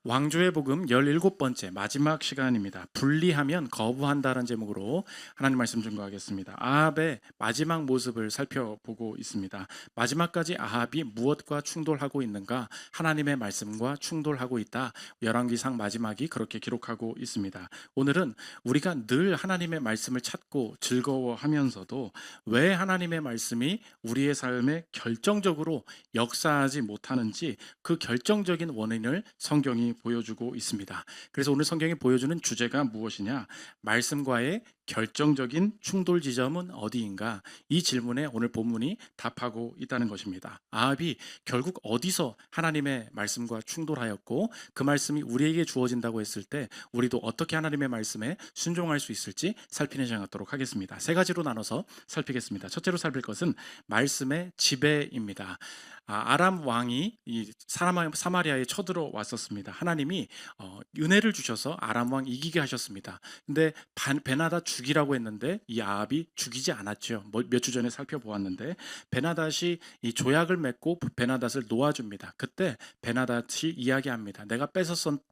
왕조의 복음 17번째 마지막 시간입니다. 분리하면 거부한다라는 제목으로 하나님 말씀 증거하겠습니다. 아합의 마지막 모습을 살펴보고 있습니다. 마지막까지 아합이 무엇과 충돌하고 있는가? 하나님의 말씀과 충돌하고 있다. 열왕기상 마지막이 그렇게 기록하고 있습니다. 오늘은 우리가 늘 하나님의 말씀을 찾고 즐거워하면서도 왜 하나님의 말씀이 우리의 삶에 결정적으로 역사하지 못하는지 그 결정적인 원인을 성경이 보여주고 있습니다. 그래서 오늘 성경이 보여주는 주제가 무엇이냐? 말씀과의 결정적인 충돌 지점은 어디인가? 이 질문에 오늘 본문이 답하고 있다는 것입니다. 아합이 결국 어디서 하나님의 말씀과 충돌하였고 그 말씀이 우리에게 주어진다고 했을 때 우리도 어떻게 하나님의 말씀에 순종할 수 있을지 살피는 시간 갖도록 하겠습니다. 세 가지로 나눠서 살피겠습니다. 첫째로 살필 것은 말씀의 지배입니다. 아람 왕이 이 사마리아에 쳐들어왔었습니다. 하나님이 은혜를 주셔서 아람 왕 이기게 하셨습니다. 근데 베나닷 죽이라고 했는데 이 아합이 죽이지 않았죠. 몇 주 전에 살펴보았는데 베나닷이 이 조약을 맺고 베나닷을 놓아줍니다. 그때 베나닷이 이야기합니다. 내가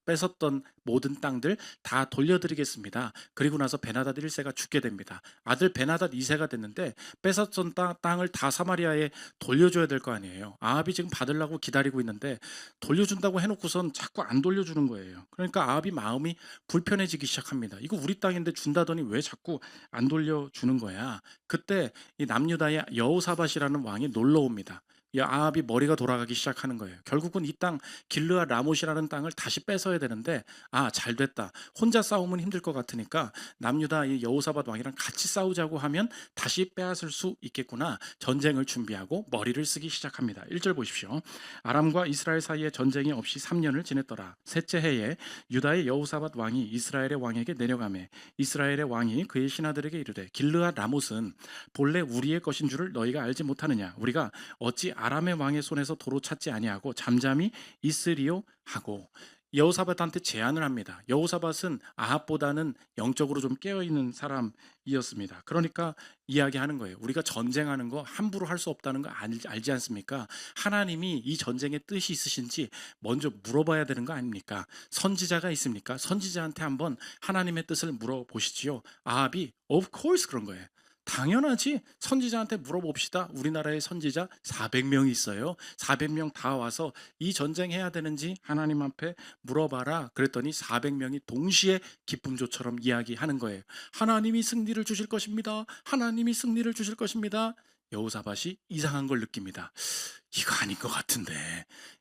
뺏었던 모든 땅들 다 돌려드리겠습니다. 그리고 나서 베나닷 1세가 죽게 됩니다. 아들 베나닷 2세가 됐는데 뺏었던 땅을 다 사마리아에 돌려줘야 될 거 아니에요. 아합이 지금 받으려고 기다리고 있는데 돌려준다고 해놓고선 자꾸 안 돌려주는 거예요. 그러니까 아합이 마음이 불편해지기 시작합니다. 이거 우리 땅인데 준다더니 왜 자꾸 안 돌려주는 거야? 그때 이 남유다의 여호사밧이라는 왕이 놀러 옵니다. 이 아합이 머리가 돌아가기 시작하는 거예요. 결국은 이 땅 길르앗 라못이라는 땅을 다시 뺏어야 되는데 잘 됐다. 혼자 싸우면 힘들 것 같으니까 남유다 이 여호사밧 왕이랑 같이 싸우자고 하면 다시 빼앗을 수 있겠구나. 전쟁을 준비하고 머리를 쓰기 시작합니다. 1절 보십시오. 아람과 이스라엘 사이에 전쟁이 없이 3년을 지냈더라. 셋째 해에 유다의 여호사밧 왕이 이스라엘의 왕에게 내려가매 이스라엘의 왕이 그의 신하들에게 이르되 길르앗 라못은 본래 우리의 것인 줄을 너희가 알지 못하느냐? 우리가 어찌 아람의 왕의 손에서 도로 찾지 아니하고 잠잠히 있으리요 하고 여호사밧한테 제안을 합니다. 여호사밧은 아합보다는 영적으로 좀 깨어있는 사람이었습니다. 그러니까 이야기하는 거예요. 우리가 전쟁하는 거 함부로 할 수 없다는 거 알지 않습니까? 하나님이 이 전쟁에 뜻이 있으신지 먼저 물어봐야 되는 거 아닙니까? 선지자가 있습니까? 선지자한테 한번 하나님의 뜻을 물어보시지요. 아합이 of course 그런 거예요. 당연하지. 선지자한테 물어봅시다. 우리나라에 선지자 400명이 있어요. 400명 다 와서 이 전쟁해야 되는지 하나님 앞에 물어봐라. 그랬더니 400명이 동시에 기쁨조처럼 이야기하는 거예요. 하나님이 승리를 주실 것입니다. 하나님이 승리를 주실 것입니다. 여호사밧이 이상한 걸 느낍니다. 이거 아닌 것 같은데,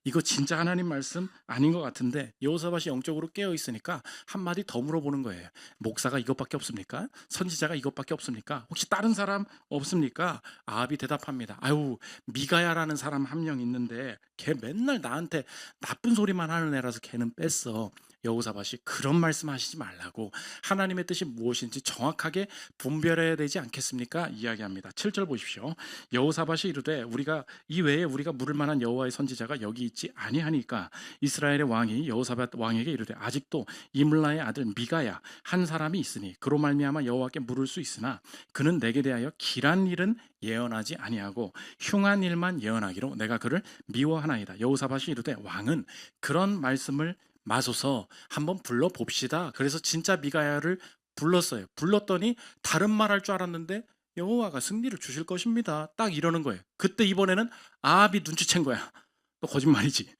이거 진짜 하나님 말씀 아닌 것 같은데, 여호사밧이 영적으로 깨어 있으니까 한마디 더 물어보는 거예요. 목사가 이것밖에 없습니까? 선지자가 이것밖에 없습니까? 혹시 다른 사람 없습니까? 아합이 대답합니다. 아유, 미가야라는 사람 한 명 있는데 걔 맨날 나한테 나쁜 소리만 하는 애라서 걔는 뺐어. 여호사밧이 그런 말씀하시지 말라고, 하나님의 뜻이 무엇인지 정확하게 분별해야 되지 않겠습니까? 이야기합니다. 7절 보십시오. 여호사밧이 이르되 우리가 이 외에 우리가 물을 만한 여호와의 선지자가 여기 있지 아니하니까 이스라엘의 왕이 여호사밧 왕에게 이르되 아직도 이물라의 아들 미가야 한 사람이 있으니 그로 말미암아 여호와께 물을 수 있으나 그는 내게 대하여 길한 일은 예언하지 아니하고 흉한 일만 예언하기로 내가 그를 미워하나이다. 여호사밧이 이르되 왕은 그런 말씀을 마소서 한번 불러봅시다. 그래서 진짜 미가야를 불렀어요. 불렀더니 다른 말 할 줄 알았는데 여호와가 승리를 주실 것입니다. 딱 이러는 거예요. 그때 이번에는 아합이 눈치챈 거야. 너 거짓말이지.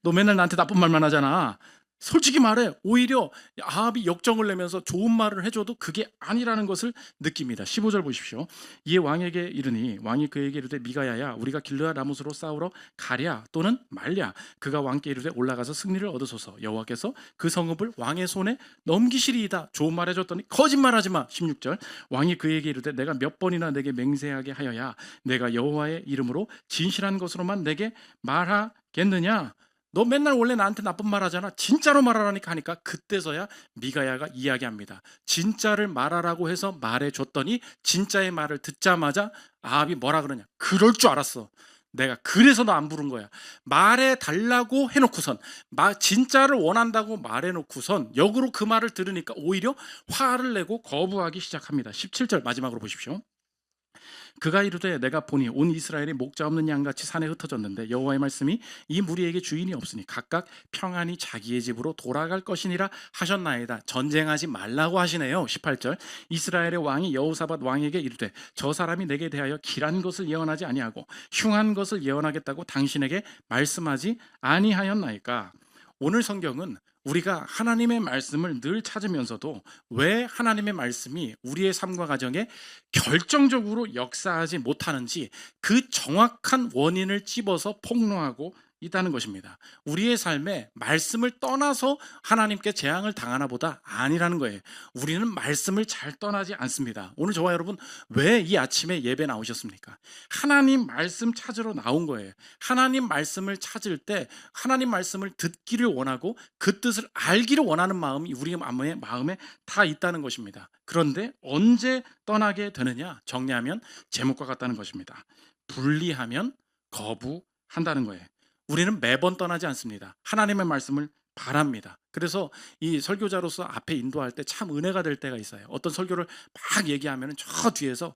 너 맨날 나한테 나쁜 말만 하잖아. 솔직히 말해, 오히려 아합이 역정을 내면서 좋은 말을 해줘도 그게 아니라는 것을 느낍니다. 15절 보십시오. 이에 왕에게 이르니 왕이 그에게 이르되 미가야야 우리가 길르앗 라못으로 싸우러 가랴 또는 말랴. 그가 왕께 이르되 올라가서 승리를 얻으소서. 여호와께서 그 성읍을 왕의 손에 넘기시리이다. 좋은 말 해줬더니 거짓말하지 마. 16절 왕이 그에게 이르되 내가 몇 번이나 내게 맹세하게 하여야 내가 여호와의 이름으로 진실한 것으로만 내게 말하겠느냐. 너 맨날 원래 나한테 나쁜 말 하잖아. 진짜로 말하라니까 하니까 그때서야 미가야가 이야기합니다. 진짜를 말하라고 해서 말해줬더니 진짜의 말을 듣자마자 아합이 뭐라 그러냐. 그럴 줄 알았어. 내가 그래서 너 안 부른 거야. 말해달라고 해놓고선 진짜를 원한다고 말해놓고선 역으로 그 말을 들으니까 오히려 화를 내고 거부하기 시작합니다. 17절 마지막으로 보십시오. 그가 이르되 내가 보니 온 이스라엘이 목자 없는 양같이 산에 흩어졌는데 여호와의 말씀이 이 무리에게 주인이 없으니 각각 평안히 자기의 집으로 돌아갈 것이니라 하셨나이다. 전쟁하지 말라고 하시네요. 18절 이스라엘의 왕이 여호사밧 왕에게 이르되 저 사람이 내게 대하여 길한 것을 예언하지 아니하고 흉한 것을 예언하겠다고 당신에게 말씀하지 아니하였나이까. 오늘 성경은 우리가 하나님의 말씀을 늘 찾으면서도 왜 하나님의 말씀이 우리의 삶과 가정에 결정적으로 역사하지 못하는지 그 정확한 원인을 찝어서 폭로하고 있다는 것입니다. 우리의 삶에 말씀을 떠나서 하나님께 재앙을 당하나 보다 아니라는 거예요. 우리는 말씀을 잘 떠나지 않습니다. 오늘 저와 여러분 왜 이 아침에 예배 나오셨습니까? 하나님 말씀 찾으러 나온 거예요. 하나님 말씀을 찾을 때 하나님 말씀을 듣기를 원하고 그 뜻을 알기를 원하는 마음이 우리의 마음에 다 있다는 것입니다. 그런데 언제 떠나게 되느냐? 정리하면 제목과 같다는 것입니다. 분리하면 거부한다는 거예요. 우리는 매번 떠나지 않습니다. 하나님의 말씀을 바랍니다. 그래서 이 설교자로서 앞에 인도할 때 참 은혜가 될 때가 있어요. 어떤 설교를 막 얘기하면 저 뒤에서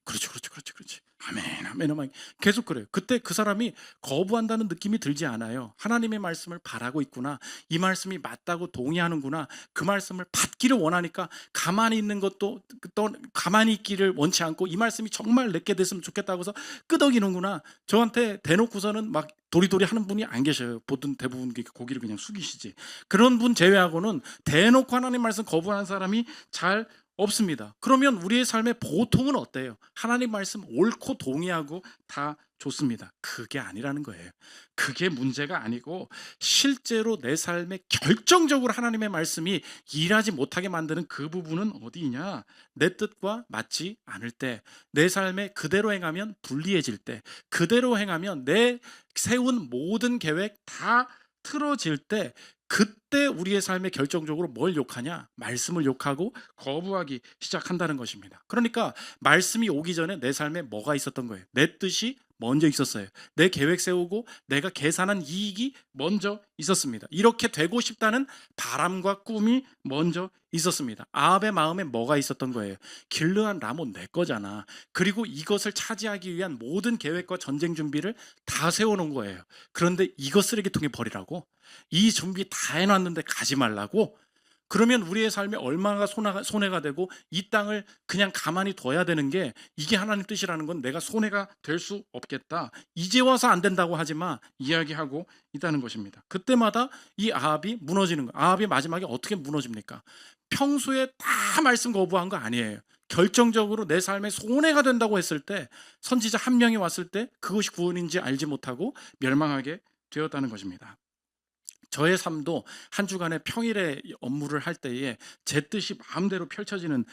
그렇지. 아멘, 아멘. 계속 그래요. 그때 그 사람이 거부한다는 느낌이 들지 않아요. 하나님의 말씀을 바라고 있구나. 이 말씀이 맞다고 동의하는구나. 그 말씀을 받기를 원하니까 가만히 있는 것도 가만히 있기를 원치 않고 이 말씀이 정말 내게 됐으면 좋겠다고 해서 끄덕이는구나. 저한테 대놓고서는 막 도리도리 하는 분이 안 계셔요. 보통 대부분 고기를 그냥 숙이시지. 그런 분 제외하고는 대놓고 하나님 말씀 거부하는 사람이 잘 없습니다. 그러면 우리의 삶의 보통은 어때요? 하나님 말씀 옳고 동의하고 다 좋습니다. 그게 아니라는 거예요. 그게 문제가 아니고 실제로 내 삶에 결정적으로 하나님의 말씀이 일하지 못하게 만드는 그 부분은 어디냐? 내 뜻과 맞지 않을 때, 내 삶에 그대로 행하면 불리해질 때, 그대로 행하면 내 세운 모든 계획 다 틀어질 때, 그때 우리의 삶에 결정적으로 뭘 욕하냐? 말씀을 욕하고 거부하기 시작한다는 것입니다. 그러니까 말씀이 오기 전에 내 삶에 뭐가 있었던 거예요? 내 뜻이 먼저 있었어요. 내 계획 세우고 내가 계산한 이익이 먼저 있었습니다. 이렇게 되고 싶다는 바람과 꿈이 먼저 있었습니다. 아합의 마음에 뭐가 있었던 거예요? 길르한 라몬 내 거잖아. 그리고 이것을 차지하기 위한 모든 계획과 전쟁 준비를 다 세워놓은 거예요. 그런데 이거 쓰레기통에 버리라고? 이 준비 다 해놨는데 가지 말라고? 그러면 우리의 삶에 얼마나 손해가 되고 이 땅을 그냥 가만히 둬야 되는 게 이게 하나님 뜻이라는 건 내가 손해가 될 수 없겠다. 이제 와서 안 된다고 하지 마. 이야기하고 있다는 것입니다. 그때마다 이 아합이 무너지는 거예요. 아합이 마지막에 어떻게 무너집니까? 평소에 다 말씀 거부한 거 아니에요. 결정적으로 내 삶에 손해가 된다고 했을 때 선지자 한 명이 왔을 때 그것이 구원인지 알지 못하고 멸망하게 되었다는 것입니다. 저의 삶도 한 주간의 평일에 업무를 할 때에 제 뜻이 마음대로 펼쳐지는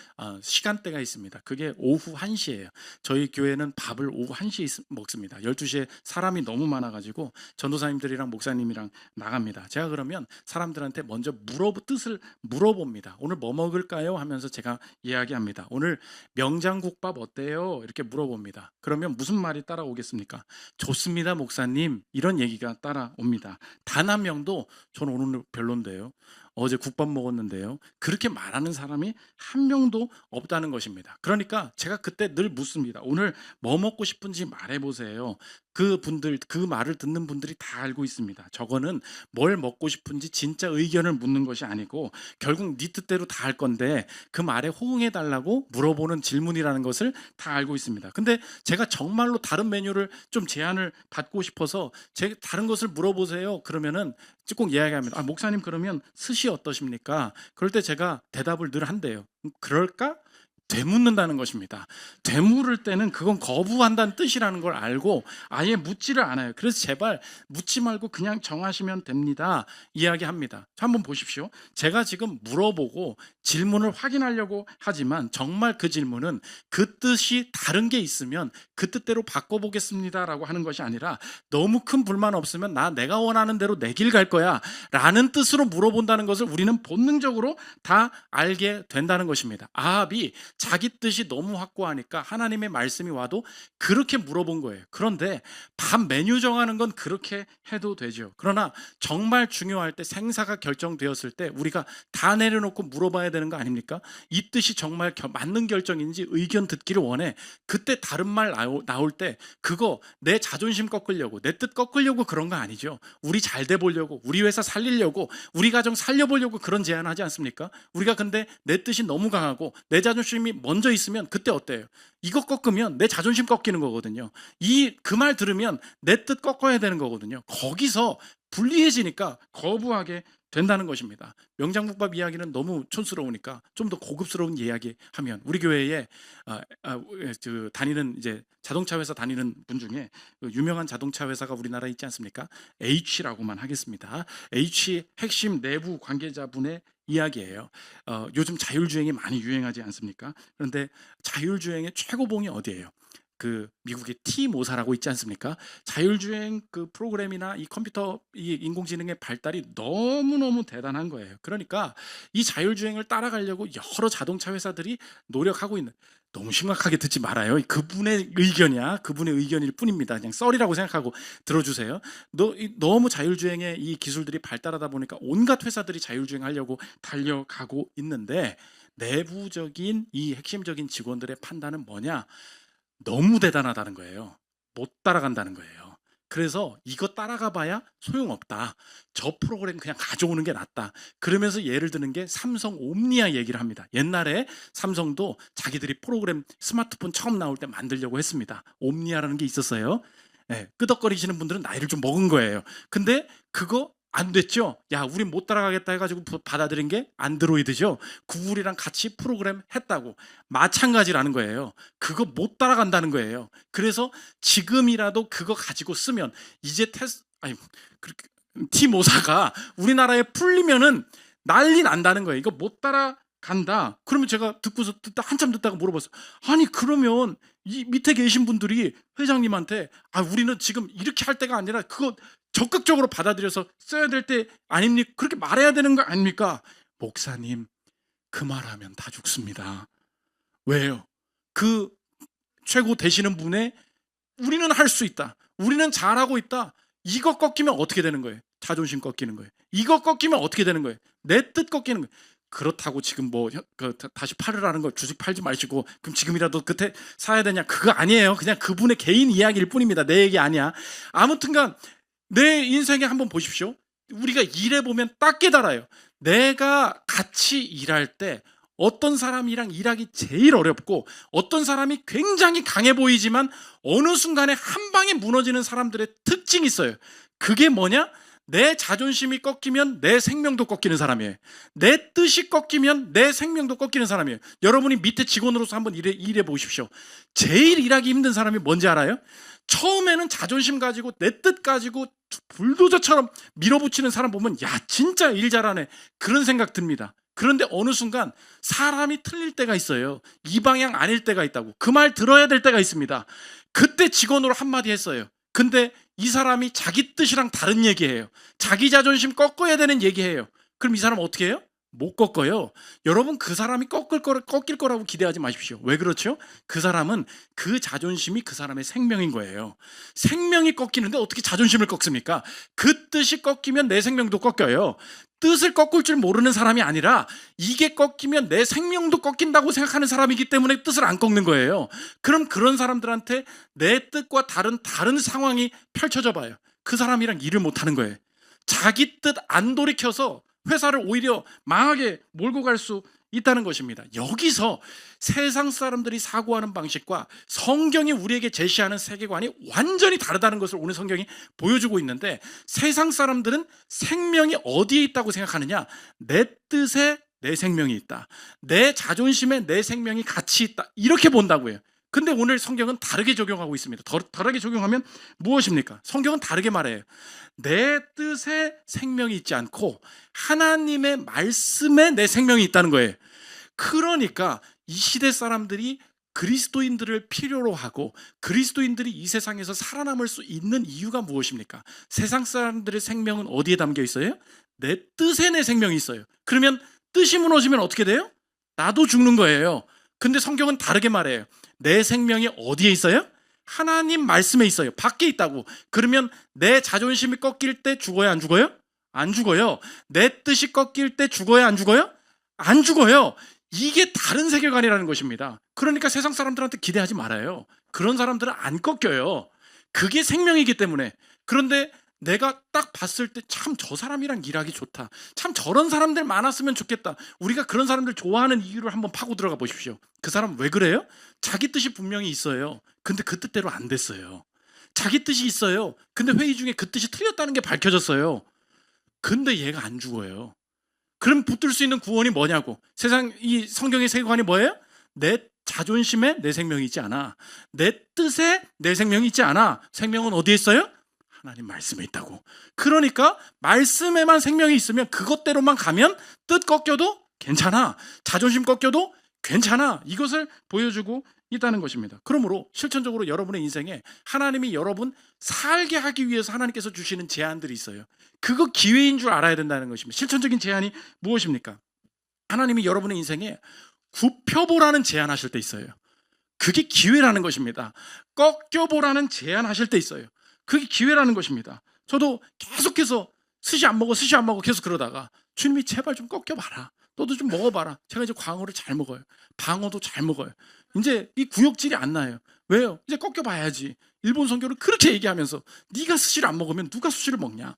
시간대가 있습니다. 그게 오후 1시예요. 저희 교회는 밥을 오후 1시에 먹습니다. 12시에 사람이 너무 많아가지고 전도사님들이랑 목사님이랑 나갑니다. 제가 그러면 사람들한테 먼저 뜻을 물어봅니다. 오늘 뭐 먹을까요? 하면서 제가 이야기합니다. 오늘 명장국밥 어때요? 이렇게 물어봅니다. 그러면 무슨 말이 따라오겠습니까? 좋습니다, 목사님. 이런 얘기가 따라옵니다. 단 한 명도 저는 오늘 별론데요. 어제 국밥 먹었는데요. 그렇게 말하는 사람이 한 명도 없다는 것입니다. 그러니까 제가 그때 늘 묻습니다. 오늘 뭐 먹고 싶은지 말해보세요. 그 말을 듣는 분들이 다 알고 있습니다. 저거는 뭘 먹고 싶은지 진짜 의견을 묻는 것이 아니고 결국 네 뜻대로 다 할 건데 그 말에 호응해달라고 물어보는 질문이라는 것을 다 알고 있습니다. 근데 제가 정말로 다른 메뉴를 좀 제안을 받고 싶어서 다른 것을 물어보세요. 그러면은 꼭 이야기합니다. 목사님 그러면 스시 어떠십니까? 그럴 때 제가 대답을 늘 한대요. 그럴까? 되묻는다는 것입니다. 되물을 때는 그건 거부한다는 뜻이라는 걸 알고 아예 묻지를 않아요. 그래서 제발 묻지 말고 그냥 정하시면 됩니다. 이야기합니다. 한번 보십시오. 제가 지금 물어보고 질문을 확인하려고 하지만 정말 그 질문은 그 뜻이 다른 게 있으면 그 뜻대로 바꿔보겠습니다라고 하는 것이 아니라 너무 큰 불만 없으면 내가 원하는 대로 내 길 갈 거야 라는 뜻으로 물어본다는 것을 우리는 본능적으로 다 알게 된다는 것입니다. 아합이 자기 뜻이 너무 확고하니까 하나님의 말씀이 와도 그렇게 물어본 거예요. 그런데 밥 메뉴 정하는 건 그렇게 해도 되죠. 그러나 정말 중요할 때, 생사가 결정되었을 때 우리가 다 내려놓고 물어봐야 되는 거 아닙니까? 이 뜻이 정말 맞는 결정인지 의견 듣기를 원해. 그때 다른 말 나올 때 그거 내 자존심 꺾으려고, 내 뜻 꺾으려고 그런 거 아니죠. 우리 잘 돼 보려고, 우리 회사 살리려고, 우리 가정 살려보려고 그런 제안하지 않습니까? 우리가 근데 내 뜻이 너무 강하고 내 자존심이 먼저 있으면 그때 어때요? 이거 꺾으면 내 자존심 꺾이는 거거든요. 그 말 들으면 내 뜻 꺾어야 되는 거거든요. 거기서 불리해지니까 거부하게 된다는 것입니다. 명장국밥 이야기는 너무 촌스러우니까 좀 더 고급스러운 이야기 하면, 우리 교회에 다니는 이제 자동차 회사 다니는 분 중에 유명한 자동차 회사가 우리나라에 있지 않습니까? H라고만 하겠습니다. H 핵심 내부 관계자분의 이야기예요. 요즘 자율주행이 많이 유행하지 않습니까? 그런데 자율주행의 최고봉이 어디예요? 그 미국의 T모사라고 있지 않습니까? 자율주행 그 프로그램이나 이 컴퓨터, 이 인공지능의 발달이 너무너무 대단한 거예요. 그러니까 이 자율주행을 따라가려고 여러 자동차 회사들이 노력하고 있는, 너무 심각하게 듣지 말아요. 그분의 의견이야. 그분의 의견일 뿐입니다. 그냥 썰이라고 생각하고 들어주세요. 너무 자율주행의 이 기술들이 발달하다 보니까 온갖 회사들이 자율주행 하려고 달려가고 있는데, 내부적인 이 핵심적인 직원들의 판단은 뭐냐? 너무 대단하다는 거예요. 못 따라간다는 거예요. 그래서 이거 따라가 봐야 소용없다. 저 프로그램 그냥 가져오는 게 낫다. 그러면서 예를 드는 게 삼성 옴니아 얘기를 합니다. 옛날에 삼성도 자기들이 프로그램, 스마트폰 처음 나올 때 만들려고 했습니다. 옴니아라는 게 있었어요. 네, 끄덕거리시는 분들은 나이를 좀 먹은 거예요. 근데 그거 안 됐죠. 야, 우린 못 따라가겠다 해가지고 받아들인 게 안드로이드죠. 구글이랑 같이 프로그램 했다고. 마찬가지라는 거예요. 그거 못 따라간다는 거예요. 그래서 지금이라도 그거 가지고 쓰면 이제 T모사가 우리나라에 풀리면은 난리 난다는 거예요. 이거 못 따라간다. 그러면 제가 한참 듣다가 물어봤어요. 아니, 그러면 이 밑에 계신 분들이 회장님한테 우리는 지금 이렇게 할 때가 아니라 그거 적극적으로 받아들여서 써야 될 때 아닙니까? 그렇게 말해야 되는 거 아닙니까? 목사님, 그 말하면 다 죽습니다. 왜요? 그 최고 되시는 분의 우리는 할 수 있다, 우리는 잘하고 있다, 이거 꺾이면 어떻게 되는 거예요? 자존심 꺾이는 거예요. 이거 꺾이면 어떻게 되는 거예요? 내 뜻 꺾이는 거예요. 그렇다고 지금 다시 팔으라는 거, 주식 팔지 마시고 그럼 지금이라도 그때 사야 되냐? 그거 아니에요. 그냥 그분의 개인 이야기일 뿐입니다. 내 얘기 아니야. 아무튼간 내 인생에 한번 보십시오. 우리가 일해보면 딱 깨달아요. 내가 같이 일할 때 어떤 사람이랑 일하기 제일 어렵고, 어떤 사람이 굉장히 강해 보이지만 어느 순간에 한 방에 무너지는 사람들의 특징이 있어요. 그게 뭐냐? 내 자존심이 꺾이면 내 생명도 꺾이는 사람이에요. 내 뜻이 꺾이면 내 생명도 꺾이는 사람이에요. 여러분이 밑에 직원으로서 한번 일해 보십시오. 제일 일하기 힘든 사람이 뭔지 알아요? 처음에는 자존심 가지고 내 뜻 가지고 불도저처럼 밀어붙이는 사람 보면 야, 진짜 일 잘하네, 그런 생각 듭니다. 그런데 어느 순간 사람이 틀릴 때가 있어요. 이 방향 아닐 때가 있다고. 그 말 들어야 될 때가 있습니다. 그때 직원으로 한마디 했어요. 근데 이 사람이 자기 뜻이랑 다른 얘기해요. 자기 자존심 꺾어야 되는 얘기해요. 그럼 이 사람 어떻게 해요? 못 꺾어요. 여러분, 그 사람이 꺾일 거라고 기대하지 마십시오. 왜 그렇죠? 그 사람은 그 자존심이 그 사람의 생명인 거예요. 생명이 꺾이는데 어떻게 자존심을 꺾습니까? 그 뜻이 꺾이면 내 생명도 꺾여요. 뜻을 꺾을 줄 모르는 사람이 아니라 이게 꺾이면 내 생명도 꺾인다고 생각하는 사람이기 때문에 뜻을 안 꺾는 거예요. 그럼 그런 사람들한테 내 뜻과 다른 상황이 펼쳐져 봐요. 그 사람이랑 일을 못 하는 거예요. 자기 뜻 안 돌이켜서 회사를 오히려 망하게 몰고 갈 수 있다는 것입니다. 여기서 세상 사람들이 사고하는 방식과 성경이 우리에게 제시하는 세계관이 완전히 다르다는 것을 오늘 성경이 보여주고 있는데, 세상 사람들은 생명이 어디에 있다고 생각하느냐? 내 뜻에 내 생명이 있다, 내 자존심에 내 생명이 같이 있다, 이렇게 본다고 해요. 근데 오늘 성경은 다르게 적용하고 있습니다. 다르게 적용하면 무엇입니까? 성경은 다르게 말해요. 내 뜻에 생명이 있지 않고 하나님의 말씀에 내 생명이 있다는 거예요. 그러니까 이 시대 사람들이 그리스도인들을 필요로 하고 그리스도인들이 이 세상에서 살아남을 수 있는 이유가 무엇입니까? 세상 사람들의 생명은 어디에 담겨 있어요? 내 뜻에 내 생명이 있어요. 그러면 뜻이 무너지면 어떻게 돼요? 나도 죽는 거예요. 근데 성경은 다르게 말해요. 내 생명이 어디에 있어요? 하나님 말씀에 있어요. 밖에 있다고. 그러면 내 자존심이 꺾일 때 죽어요, 안 죽어요? 안 죽어요. 내 뜻이 꺾일 때 죽어요, 안 죽어요? 안 죽어요. 이게 다른 세계관이라는 것입니다. 그러니까 세상 사람들한테 기대하지 말아요. 그런 사람들은 안 꺾여요. 그게 생명이기 때문에. 그런데 내가 딱 봤을 때 참 저 사람이랑 일하기 좋다. 참 저런 사람들 많았으면 좋겠다. 우리가 그런 사람들 좋아하는 이유를 한번 파고 들어가 보십시오. 그 사람 왜 그래요? 자기 뜻이 분명히 있어요. 근데 그 뜻대로 안 됐어요. 자기 뜻이 있어요. 근데 회의 중에 그 뜻이 틀렸다는 게 밝혀졌어요. 근데 얘가 안 죽어요. 그럼 붙들 수 있는 구원이 뭐냐고. 세상 이 성경의 세계관이 뭐예요? 내 자존심에 내 생명이 있지 않아. 내 뜻에 내 생명이 있지 않아. 생명은 어디에 있어요? 하나님 말씀에 있다고. 그러니까 말씀에만 생명이 있으면 그것대로만 가면 뜻 꺾여도 괜찮아. 자존심 꺾여도 괜찮아. 이것을 보여주고 있다는 것입니다. 그러므로 실천적으로 여러분의 인생에 하나님이 여러분 살게 하기 위해서 하나님께서 주시는 제안들이 있어요. 그거 기회인 줄 알아야 된다는 것입니다. 실천적인 제안이 무엇입니까? 하나님이 여러분의 인생에 굽혀보라는 제안하실 때 있어요. 그게 기회라는 것입니다. 꺾여보라는 제안하실 때 있어요. 그게 기회라는 것입니다. 저도 계속해서 스시 안 먹어 계속 그러다가 주님이 제발 좀 꺾여봐라. 너도 좀 먹어봐라. 제가 이제 광어를 잘 먹어요. 방어도 잘 먹어요. 이제 이 구역질이 안 나요. 왜요? 이제 꺾여봐야지. 일본 선교를 그렇게 얘기하면서 네가 스시를 안 먹으면 누가 수시를 먹냐.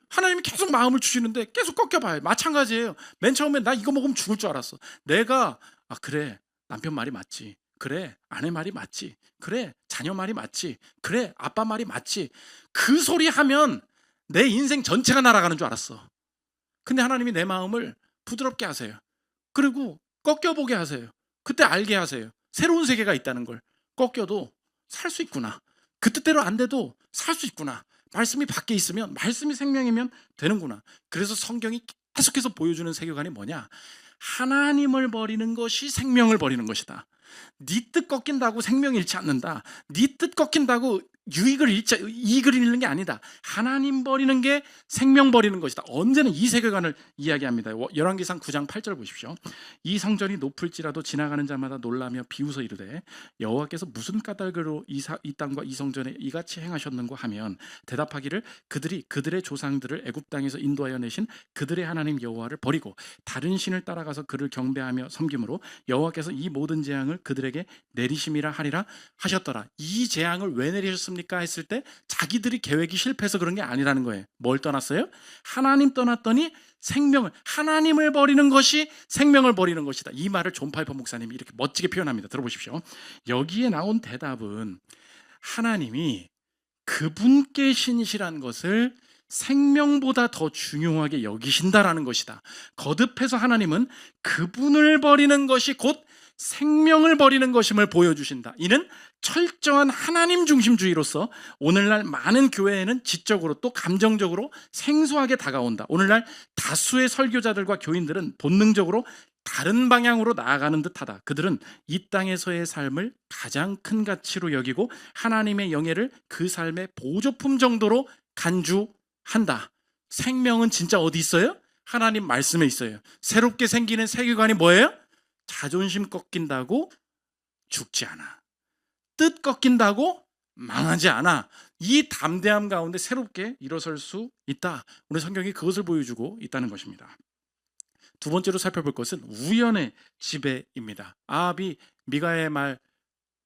하나님이 계속 마음을 주시는데 계속 꺾여봐요. 마찬가지예요. 맨 처음에 나 이거 먹으면 죽을 줄 알았어. 내가 그래 남편 말이 맞지. 그래 아내 말이 맞지. 그래 자녀 말이 맞지. 그래 아빠 말이 맞지. 그 소리 하면 내 인생 전체가 날아가는 줄 알았어. 근데 하나님이 내 마음을 부드럽게 하세요. 그리고 꺾여보게 하세요. 그때 알게 하세요. 새로운 세계가 있다는 걸. 꺾여도 살 수 있구나. 그 뜻대로 안 돼도 살 수 있구나. 말씀이 밖에 있으면, 말씀이 생명이면 되는구나. 그래서 성경이 계속해서 보여주는 세계관이 뭐냐? 하나님을 버리는 것이 생명을 버리는 것이다. 네 뜻 꺾인다고 생명을 잃지 않는다. 네 뜻 꺾인다고 이익을 잃는 게 아니다. 하나님 버리는 게 생명 버리는 것이다. 언제나 이 세계관을 이야기합니다. 열왕기상 9장 8절 보십시오. 이 성전이 높을지라도 지나가는 자마다 놀라며 비웃어 이르되 여호와께서 무슨 까닭으로 이 땅과 이 성전에 이같이 행하셨는고 하면 대답하기를 그들이 그들의 조상들을 애굽 땅에서 인도하여 내신 그들의 하나님 여호와를 버리고 다른 신을 따라가서 그를 경배하며 섬김으로 여호와께서 이 모든 재앙을 그들에게 내리심이라 하리라 하셨더라. 이 재앙을 왜 내리셨습니까? 했을 때 자기들이 계획이 실패해서 그런 게 아니라는 거예요. 뭘 떠났어요? 하나님 떠났더니 생명을, 하나님을 버리는 것이 생명을 버리는 것이다. 이 말을 존 파이퍼 목사님이 이렇게 멋지게 표현합니다. 들어보십시오. 여기에 나온 대답은 하나님이 그분께 신이시란 것을 생명보다 더 중요하게 여기신다라는 것이다. 거듭해서 하나님은 그분을 버리는 것이 곧 생명을 버리는 것임을 보여주신다. 이는 철저한 하나님 중심주의로서 오늘날 많은 교회에는 지적으로 또 감정적으로 생소하게 다가온다. 오늘날 다수의 설교자들과 교인들은 본능적으로 다른 방향으로 나아가는 듯하다. 그들은 이 땅에서의 삶을 가장 큰 가치로 여기고 하나님의 영예를 그 삶의 보조품 정도로 간주한다. 생명은 진짜 어디 있어요? 하나님 말씀에 있어요. 새롭게 생기는 세계관이 뭐예요? 자존심 꺾인다고 죽지 않아. 뜻 꺾인다고 망하지 않아. 이 담대함 가운데 새롭게 일어설 수 있다. 오늘 성경이 그것을 보여주고 있다는 것입니다. 두 번째로 살펴볼 것은 우연의 지배입니다. 아합이 미가의 말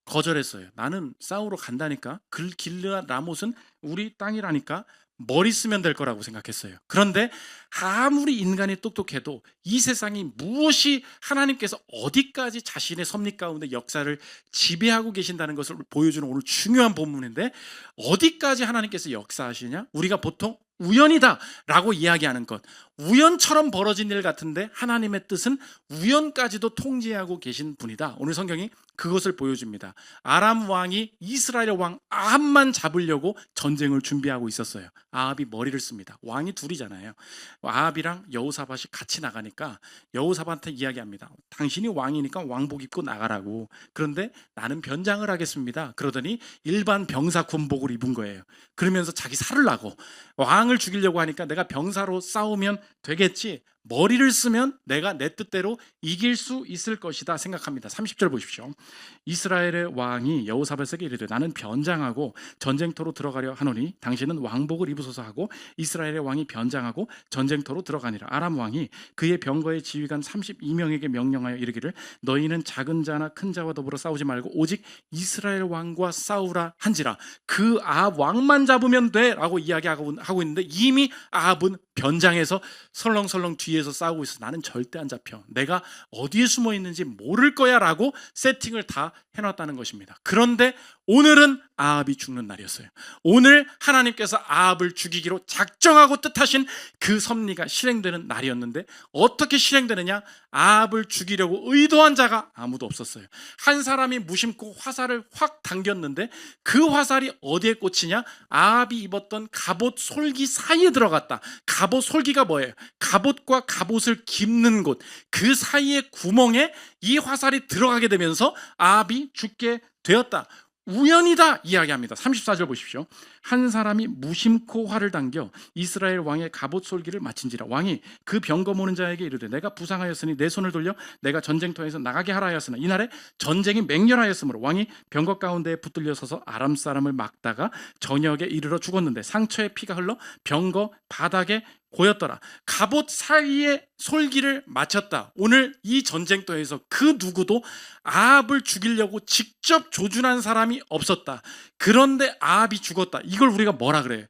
거절했어요. 나는 싸우러 간다니까. 길르앗 라못은 우리 땅이라니까. 머리 쓰면 될 거라고 생각했어요. 그런데 아무리 인간이 똑똑해도 이 세상이 무엇이 하나님께서 어디까지 자신의 섭리 가운데 역사를 지배하고 계신다는 것을 보여주는 오늘 중요한 본문인데, 어디까지 하나님께서 역사하시냐? 우리가 보통 우연이다 라고 이야기하는 것, 우연처럼 벌어진 일 같은데 하나님의 뜻은 우연까지도 통제하고 계신 분이다. 오늘 성경이 그것을 보여줍니다. 아람 왕이 이스라엘 왕 아합만 잡으려고 전쟁을 준비하고 있었어요. 아합이 머리를 씁니다. 왕이 둘이잖아요. 아합이랑 여호사밧이 같이 나가니까 여호사밧한테 이야기합니다. 당신이 왕이니까 왕복 입고 나가라고. 그런데 나는 변장을 하겠습니다. 그러더니 일반 병사 군복을 입은 거예요. 그러면서 자기 살을 나고 왕을 죽이려고 하니까 내가 병사로 싸우면 되겠지. 머리를 쓰면 내가 내 뜻대로 이길 수 있을 것이다 생각합니다. 30절 보십시오. 이스라엘의 왕이 여호사밧에게 이르되 나는 변장하고 전쟁터로 들어가려 하노니 당신은 왕복을 입으소서 하고 이스라엘의 왕이 변장하고 전쟁터로 들어가니라. 아람 왕이 그의 병거의 지휘관 32명에게 명령하여 이르기를 너희는 작은 자나 큰 자와 더불어 싸우지 말고 오직 이스라엘 왕과 싸우라 한지라. 그 아합 왕만 잡으면 돼 라고 이야기하고 있는데 이미 아합은 변장해서 설렁설렁 뒤에서 싸우고 있어. 나는 절대 안 잡혀. 내가 어디에 숨어 있는지 모를 거야 라고 세팅을 다 해놨다는 것입니다. 그런데 오늘은 아합이 죽는 날이었어요. 오늘 하나님께서 아합을 죽이기로 작정하고 뜻하신 그 섭리가 실행되는 날이었는데 어떻게 실행되느냐? 아합을 죽이려고 의도한 자가 아무도 없었어요. 한 사람이 무심코 화살을 확 당겼는데 그 화살이 어디에 꽂히냐? 아합이 입었던 갑옷 솔기 사이에 들어갔다. 갑옷 솔기가 뭐예요? 갑옷과 갑옷을 깁는 곳, 그 사이의 구멍에 이 화살이 들어가게 되면서 아합이 죽게 되었다. 우연이다 이야기합니다. 34절 보십시오. 한 사람이 무심코 활을 당겨 이스라엘 왕의 갑옷 솔기를 맞힌지라. 왕이 그 병거 모는 자에게 이르되 내가 부상하였으니 내 손을 돌려 내가 전쟁터에서 나가게 하라 하였으나 이날에 전쟁이 맹렬하였으므로 왕이 병거 가운데에 붙들려 서서 아람 사람을 막다가 저녁에 이르러 죽었는데 상처에 피가 흘러 병거 바닥에 고였더라. 갑옷 사이에 솔기를 맞췄다. 오늘 이 전쟁터에서 그 누구도 아합을 죽이려고 직접 조준한 사람이 없었다. 그런데 아합이 죽었다. 이걸 우리가 뭐라 그래요?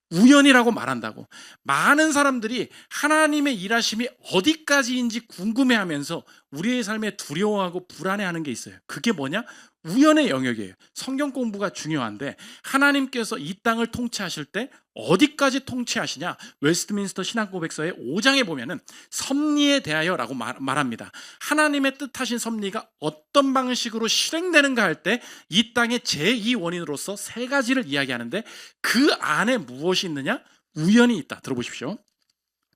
우연이라고 말한다고. 많은 사람들이 하나님의 일하심이 어디까지인지 궁금해하면서 우리의 삶에 두려워하고 불안해하는 게 있어요. 그게 뭐냐? 우연의 영역이에요. 성경 공부가 중요한데 하나님께서 이 땅을 통치하실 때 어디까지 통치하시냐? 웨스트민스터 신앙고백서의 5장에 보면은 섭리에 대하여라고 말합니다. 하나님의 뜻하신 섭리가 어떤 방식으로 실행되는가 할 때 이 땅의 제2원인으로서 세 가지를 이야기하는데 그 안에 무엇이 있느냐? 우연이 있다. 들어보십시오.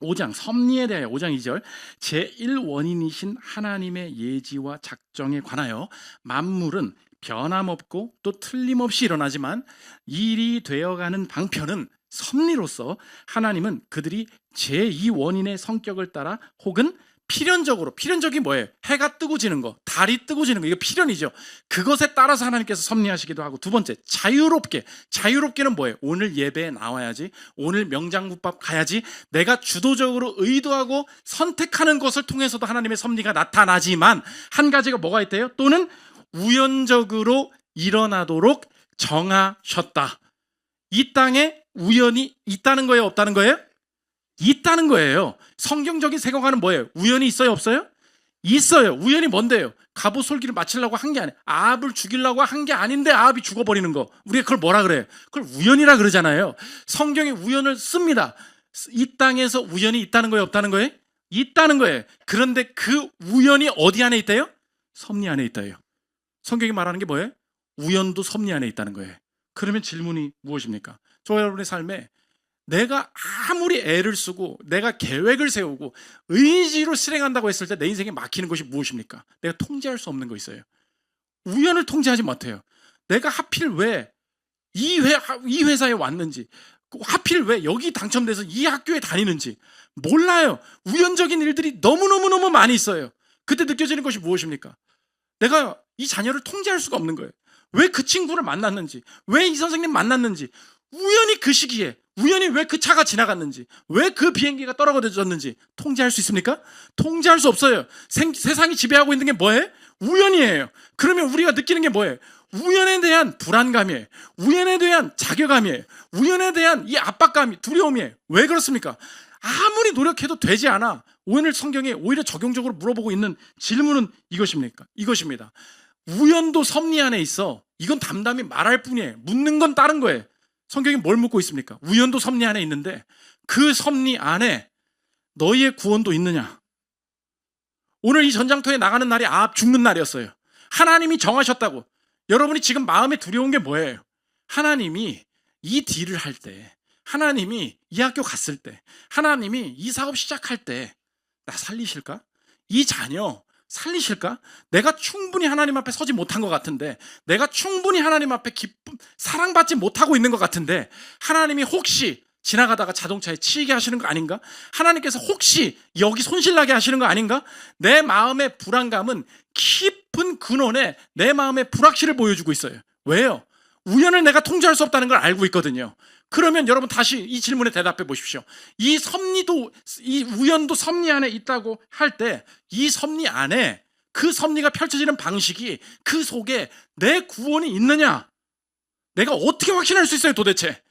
5장 섭리에 대하여 5장 2절 제1원인이신 하나님의 예지와 작정에 관하여 만물은 변함없고 또 틀림없이 일어나지만 일이 되어가는 방편은 섭리로서 하나님은 그들이 제2원인의 성격을 따라 혹은 필연적이 뭐예요? 해가 뜨고 지는 거, 달이 뜨고 지는 거, 이거 필연이죠. 그것에 따라서 하나님께서 섭리하시기도 하고, 두 번째 자유롭게는 뭐예요? 오늘 예배에 나와야지, 오늘 명장국밥 가야지, 내가 주도적으로 의도하고 선택하는 것을 통해서도 하나님의 섭리가 나타나지만 한 가지가 뭐가 있대요? 또는 우연적으로 일어나도록 정하셨다. 이 땅에 우연이 있다는 거예요? 없다는 거예요? 있다는 거예요. 성경적인 세계관은 뭐예요? 우연이 있어요? 없어요? 있어요. 우연이 뭔데요? 갑옷 솔기를 맞추려고 한 게 아니에요. 아합을 죽이려고 한 게 아닌데 아합이 죽어버리는 거. 우리가 그걸 뭐라 그래요? 그걸 우연이라 그러잖아요. 성경에 우연을 씁니다. 이 땅에서 우연이 있다는 거예요? 없다는 거예요? 있다는 거예요. 그런데 그 우연이 어디 안에 있대요? 섭리 안에 있다요. 성경이 말하는 게 뭐예요? 우연도 섭리 안에 있다는 거예요. 그러면 질문이 무엇입니까? 저와 여러분의 삶에 내가 아무리 애를 쓰고 내가 계획을 세우고 의지로 실행한다고 했을 때 내 인생에 막히는 것이 무엇입니까? 내가 통제할 수 없는 거 있어요. 우연을 통제하지 못해요. 내가 하필 왜 이 회사에 왔는지, 하필 왜 여기 당첨돼서 이 학교에 다니는지 몰라요. 우연적인 일들이 너무너무 많이 있어요. 그때 느껴지는 것이 무엇입니까? 내가 이 자녀를 통제할 수가 없는 거예요. 왜 그 친구를 만났는지, 왜 이 선생님 만났는지, 우연히 그 시기에, 우연히 왜 그 차가 지나갔는지, 왜 그 비행기가 떨어졌는지 통제할 수 있습니까? 통제할 수 없어요. 세상이 지배하고 있는 게 뭐예요? 우연이에요. 그러면 우리가 느끼는 게 뭐예요? 우연에 대한 불안감이에요. 우연에 대한 자괴감이에요. 우연에 대한 이 압박감이, 두려움이에요. 왜 그렇습니까? 아무리 노력해도 되지 않아. 오늘 성경에 오히려 적용적으로 물어보고 있는 질문은 이것입니다. 우연도 섭리 안에 있어. 이건 담담히 말할 뿐이에요. 묻는 건 다른 거예요. 성경이 뭘 묻고 있습니까? 우연도 섭리 안에 있는데 그 섭리 안에 너희의 구원도 있느냐? 오늘 이 전장터에 나가는 날이 아합 죽는 날이었어요. 하나님이 정하셨다고. 여러분이 지금 마음에 두려운 게 뭐예요? 하나님이 이 딜을 할 때, 하나님이 이 학교 갔을 때, 하나님이 이 사업 시작할 때 나 살리실까? 이 자녀 살리실까? 내가 충분히 하나님 앞에 서지 못한 것 같은데, 내가 충분히 하나님 앞에 사랑받지 못하고 있는 것 같은데, 하나님이 혹시 지나가다가 자동차에 치이게 하시는 거 아닌가? 하나님께서 혹시 여기 손실나게 하시는 거 아닌가? 내 마음의 불안감은 깊은 근원에 내 마음의 불확실을 보여주고 있어요. 왜요? 우연을 내가 통제할 수 없다는 걸 알고 있거든요. 그러면 여러분 다시 이 질문에 대답해 보십시오. 이 섭리도, 이 우연도 섭리 안에 있다고 할 때 이 섭리 안에 그 섭리가 펼쳐지는 방식이 그 속에 내 구원이 있느냐? 내가 어떻게 확신할 수 있어요 도대체?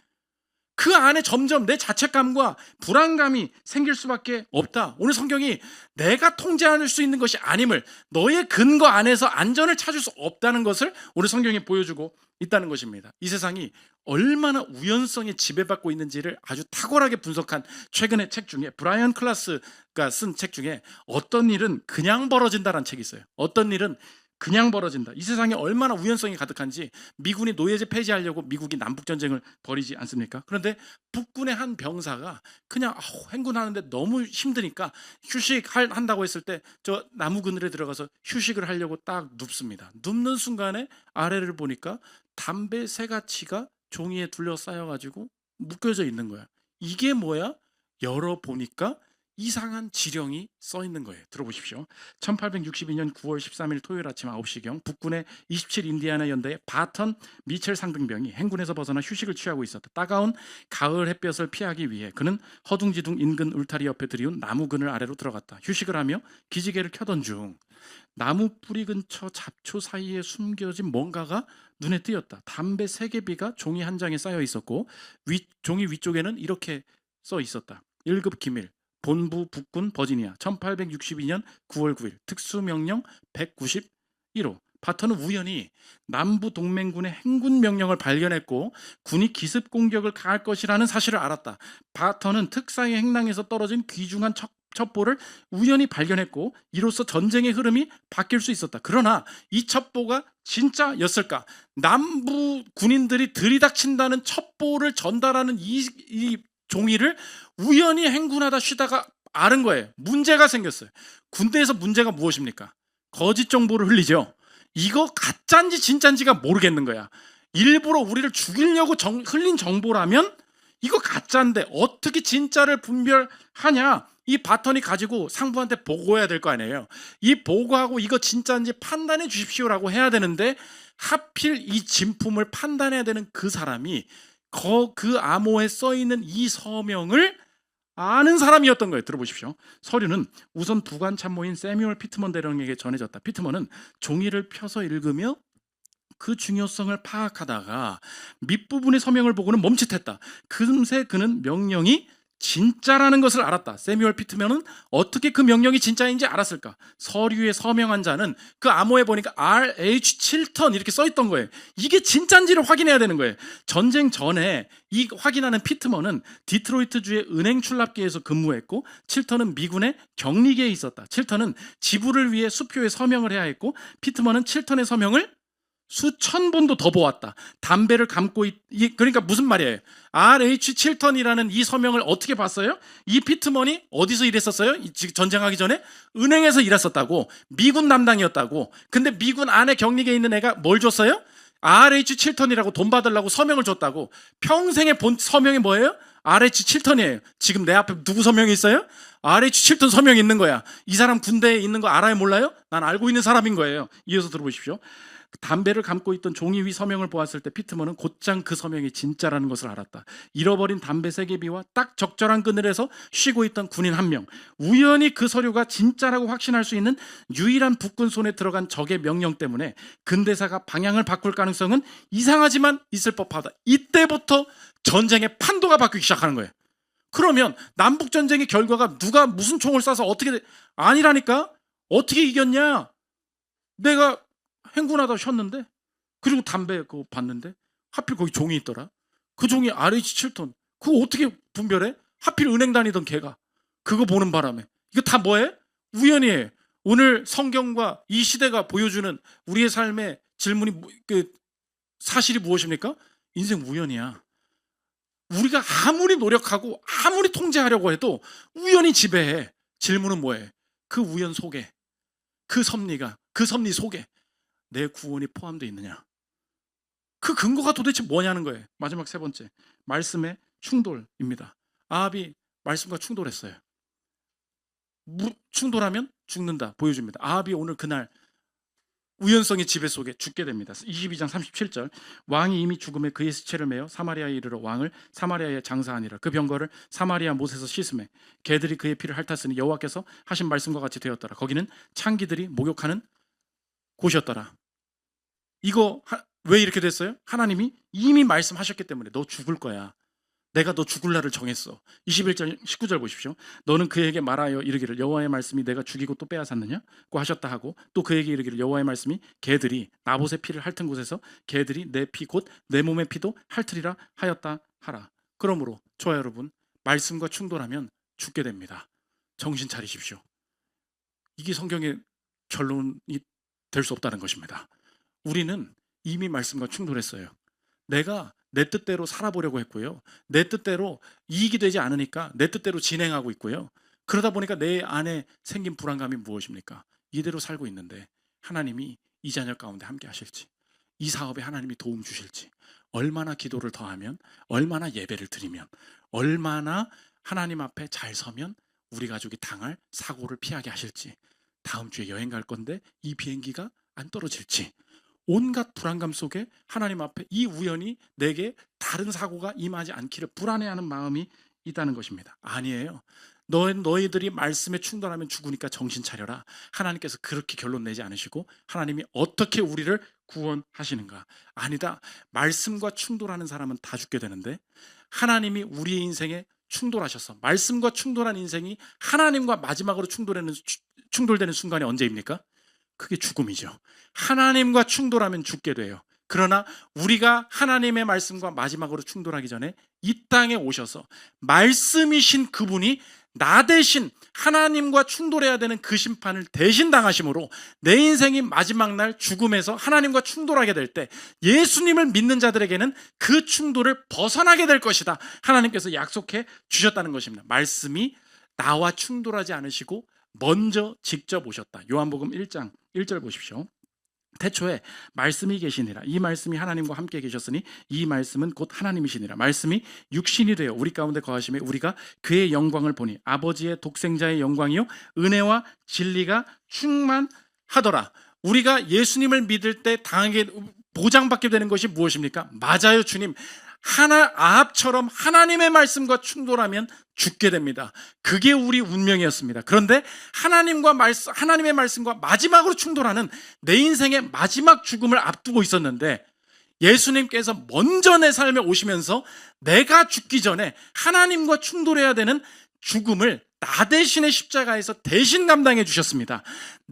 그 안에 점점 내 자책감과 불안감이 생길 수밖에 없다. 오늘 성경이 내가 통제할 수 있는 것이 아님을, 너의 근거 안에서 안전을 찾을 수 없다는 것을 오늘 성경이 보여주고 있다는 것입니다. 이 세상이 얼마나 우연성에 지배받고 있는지를 아주 탁월하게 분석한 최근의 책 중에, 브라이언 클라스가 쓴 책 중에 어떤 일은 그냥 벌어진다라는 책이 있어요. 어떤 일은 그냥 벌어진다. 이 세상에 얼마나 우연성이 가득한지, 미군이 노예제 폐지하려고 미국이 남북전쟁을 벌이지 않습니까? 그런데 북군의 한 병사가 그냥 행군하는데 너무 힘드니까 휴식한다고 했을 때 저 나무 그늘에 들어가서 휴식을 하려고 딱 눕습니다. 눕는 순간에 아래를 보니까 담배 세 가지가 종이에 둘러싸여가지고 묶여져 있는 거야. 이게 뭐야? 열어보니까 이상한 지령이 써 있는 거예요. 들어보십시오. 1862년 9월 13일 토요일 아침 9시경 북군의 27 인디아나 연대의 바턴 미첼 상등병이 행군에서 벗어나 휴식을 취하고 있었다. 따가운 가을 햇볕을 피하기 위해 그는 허둥지둥 인근 울타리 옆에 들이운 나무 그늘 아래로 들어갔다. 휴식을 하며 기지개를 켜던 중 나무 뿌리 근처 잡초 사이에 숨겨진 뭔가가 눈에 띄었다. 담배 3개비가 종이 한 장에 쌓여 있었고 종이 위쪽에는 이렇게 써 있었다. 1급 기밀, 본부 북군 버지니아 1862년 9월 9일 특수명령 191호. 바턴은 우연히 남부 동맹군의 행군 명령을 발견했고 군이 기습 공격을 가할 것이라는 사실을 알았다. 바턴은 특사의 행랑에서 떨어진 귀중한 첩보를 우연히 발견했고 이로써 전쟁의 흐름이 바뀔 수 있었다. 그러나 이 첩보가 진짜였을까? 남부 군인들이 들이닥친다는 첩보를 전달하는 이 종이를 우연히 행군하다 쉬다가 앓은 거예요. 문제가 생겼어요. 군대에서 문제가 무엇입니까? 거짓 정보를 흘리죠. 이거 가짜인지 진짜인지가 모르겠는 거야. 일부러 우리를 죽이려고 흘린 정보라면 이거 가짜인데 어떻게 진짜를 분별하냐? 이 바턴이 가지고 상부한테 보고해야 될 거 아니에요. 이 보고하고 이거 진짜인지 판단해 주십시오라고 해야 되는데 하필 이 진품을 판단해야 되는 그 사람이 그 암호에 써 있는 이 서명을 아는 사람이었던 거예요. 들어보십시오. 서류는 우선 부관 참모인 세뮤얼 피트먼 대령에게 전해졌다. 피트먼은 종이를 펴서 읽으며 그 중요성을 파악하다가 밑부분의 서명을 보고는 멈칫했다. 금세 그는 명령이 진짜라는 것을 알았다. 세뮤얼 피트먼은 어떻게 그 명령이 진짜인지 알았을까? 서류에 서명한 자는 그 암호에 보니까 RH 7턴 이렇게 써 있던 거예요. 이게 진짜인지를 확인해야 되는 거예요. 전쟁 전에 이 확인하는 피트먼은 디트로이트주의 은행 출납기에서 근무했고 7턴은 미군의 격리계에 있었다. 7턴은 지부를 위해 수표에 서명을 해야 했고 피트먼은 7턴의 서명을 수천 번도 더 보았다. 담배를 감고 그러니까 무슨 말이에요? RH 7턴이라는 이 서명을 어떻게 봤어요? 이 피트먼이 어디서 일했었어요? 전쟁하기 전에 은행에서 일했었다고. 미군 담당이었다고. 근데 미군 안에 격리계에 있는 애가 뭘 줬어요? RH 7턴이라고 돈 받으려고 서명을 줬다고. 평생에 본 서명이 뭐예요? RH 7턴이에요. 지금 내 앞에 누구 서명이 있어요? RH 7턴 서명이 있는 거야. 이 사람 군대에 있는 거 알아요 몰라요? 난 알고 있는 사람인 거예요. 이어서 들어보십시오. 담배를 감고 있던 종이 위 서명을 보았을 때 피트먼은 곧장 그 서명이 진짜라는 것을 알았다. 잃어버린 담배 3개비와 딱 적절한 그늘에서 쉬고 있던 군인 한 명, 우연히 그 서류가 진짜라고 확신할 수 있는 유일한 북군 손에 들어간 적의 명령 때문에 근대사가 방향을 바꿀 가능성은 이상하지만 있을 법하다. 이때부터 전쟁의 판도가 바뀌기 시작하는 거예요. 그러면 남북전쟁의 결과가 누가 무슨 총을 쏴서 어떻게 아니라니까? 어떻게 이겼냐? 내가 행군하다 쉬었는데, 그리고 담배 그거 봤는데 하필 거기 종이 있더라. 그 종이 RH 7톤. 그거 어떻게 분별해? 하필 은행 다니던 걔가 그거 보는 바람에. 이거 다 뭐해? 우연이에요. 오늘 성경과 이 시대가 보여주는 우리의 삶의 질문이 사실이 무엇입니까? 인생 우연이야. 우리가 아무리 노력하고 아무리 통제하려고 해도 우연히 지배해. 질문은 뭐예요? 그 우연 속에, 그 섭리 속에 내 구원이 포함되어 있느냐? 그 근거가 도대체 뭐냐는 거예요. 마지막 세 번째, 말씀의 충돌입니다. 아합이 말씀과 충돌했어요. 충돌하면 죽는다 보여줍니다. 아합이 오늘 그날 우연성의 지배 속에 죽게 됩니다. 22장 37절 왕이 이미 죽음에 그의 시체를 메어 사마리아에 이르러 왕을 사마리아에 장사하니라. 그 병거를 사마리아 못에서 씻음에 개들이 그의 피를 핥았으니 여호와께서 하신 말씀과 같이 되었더라. 거기는 창기들이 목욕하는 곳이었더라. 이거 왜 이렇게 됐어요? 하나님이 이미 말씀하셨기 때문에 너 죽을 거야. 내가 너 죽을 날을 정했어. 21절 19절 보십시오. 너는 그에게 말하여 이르기를 여호와의 말씀이 내가 죽이고 또 빼앗았느냐고 하셨다 하고 또 그에게 이르기를 여호와의 말씀이 개들이 나봇의 피를 핥은 곳에서 개들이 내 피 곧 내 몸의 피도 핥으리라 하였다 하라. 그러므로 저와 여러분 말씀과 충돌하면 죽게 됩니다. 정신 차리십시오. 이게 성경의 결론이 될 수 없다는 것입니다. 우리는 이미 말씀과 충돌했어요. 내가 내 뜻대로 살아보려고 했고요. 내 뜻대로 이익이 되지 않으니까 내 뜻대로 진행하고 있고요. 그러다 보니까 내 안에 생긴 불안감이 무엇입니까? 이대로 살고 있는데 하나님이 이 자녀 가운데 함께 하실지, 이 사업에 하나님이 도움 주실지, 얼마나 기도를 더하면, 얼마나 예배를 드리면, 얼마나 하나님 앞에 잘 서면 우리 가족이 당할 사고를 피하게 하실지, 다음 주에 여행 갈 건데 이 비행기가 안 떨어질지, 온갖 불안감 속에 하나님 앞에 이 우연히 내게 다른 사고가 임하지 않기를 불안해하는 마음이 있다는 것입니다. 아니에요. 너희들이 말씀에 충돌하면 죽으니까 정신 차려라. 하나님께서 그렇게 결론 내지 않으시고 하나님이 어떻게 우리를 구원하시는가? 아니다. 말씀과 충돌하는 사람은 다 죽게 되는데 하나님이 우리의 인생에 충돌하셔서 말씀과 충돌한 인생이 하나님과 마지막으로 충돌되는 순간이 언제입니까? 그게 죽음이죠. 하나님과 충돌하면 죽게 돼요. 그러나 우리가 하나님의 말씀과 마지막으로 충돌하기 전에 이 땅에 오셔서 말씀이신 그분이 나 대신 하나님과 충돌해야 되는 그 심판을 대신 당하심으로 내 인생이 마지막 날 죽음에서 하나님과 충돌하게 될 때 예수님을 믿는 자들에게는 그 충돌을 벗어나게 될 것이다. 하나님께서 약속해 주셨다는 것입니다. 말씀이 나와 충돌하지 않으시고 먼저 직접 오셨다. 요한복음 1장 1절 보십시오. 태초에 말씀이 계시니라. 이 말씀이 하나님과 함께 계셨으니 이 말씀은 곧 하나님이시니라. 말씀이 육신이 되어 우리 가운데 거하심에 우리가 그의 영광을 보니 아버지의 독생자의 영광이요 은혜와 진리가 충만하더라. 우리가 예수님을 믿을 때 당하게 보장받게 되는 것이 무엇입니까? 맞아요, 주님. 아합처럼 하나님의 말씀과 충돌하면 죽게 됩니다. 그게 우리 운명이었습니다. 그런데 하나님의 말씀과 마지막으로 충돌하는 내 인생의 마지막 죽음을 앞두고 있었는데 예수님께서 먼저 내 삶에 오시면서 내가 죽기 전에 하나님과 충돌해야 되는 죽음을 나 대신의 십자가에서 대신 감당해 주셨습니다.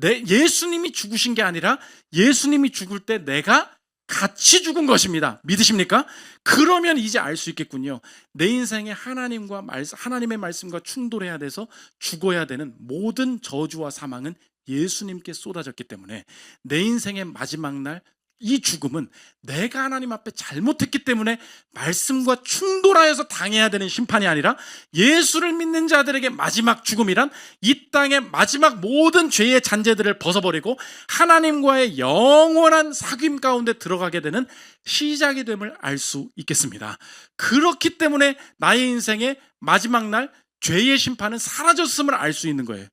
예수님이 죽으신 게 아니라 예수님이 죽을 때 내가 같이 죽은 것입니다. 믿으십니까? 그러면 이제 알 수 있겠군요. 내 인생에 하나님의 말씀과 충돌해야 돼서 죽어야 되는 모든 저주와 사망은 예수님께 쏟아졌기 때문에 내 인생의 마지막 날 이 죽음은 내가 하나님 앞에 잘못했기 때문에 말씀과 충돌하여서 당해야 되는 심판이 아니라 예수를 믿는 자들에게 마지막 죽음이란 이 땅의 마지막 모든 죄의 잔재들을 벗어버리고 하나님과의 영원한 사귐 가운데 들어가게 되는 시작이 됨을 알 수 있겠습니다. 그렇기 때문에 나의 인생의 마지막 날 죄의 심판은 사라졌음을 알 수 있는 거예요.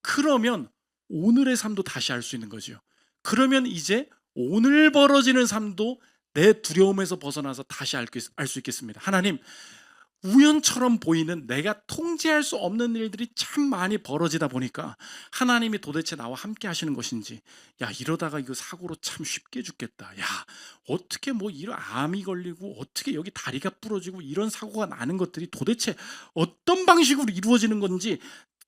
그러면 오늘의 삶도 다시 알 수 있는 거죠. 그러면 이제 오늘 벌어지는 삶도 내 두려움에서 벗어나서 다시 알 수 있겠습니다. 하나님, 우연처럼 보이는 내가 통제할 수 없는 일들이 참 많이 벌어지다 보니까 하나님이 도대체 나와 함께 하시는 것인지, 야, 이러다가 이거 사고로 참 쉽게 죽겠다. 야, 어떻게 뭐 이런 암이 걸리고 어떻게 여기 다리가 부러지고 이런 사고가 나는 것들이 도대체 어떤 방식으로 이루어지는 건지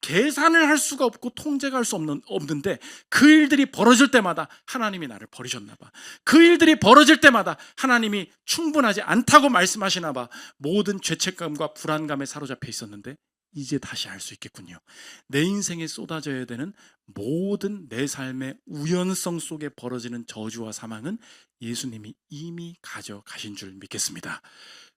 계산을 할 수가 없고 통제가 할 수 없는데 그 일들이 벌어질 때마다 하나님이 나를 버리셨나 봐. 그 일들이 벌어질 때마다 하나님이 충분하지 않다고 말씀하시나 봐. 모든 죄책감과 불안감에 사로잡혀 있었는데 이제 다시 알 수 있겠군요. 내 인생에 쏟아져야 되는 모든 내 삶의 우연성 속에 벌어지는 저주와 사망은 예수님이 이미 가져가신 줄 믿겠습니다.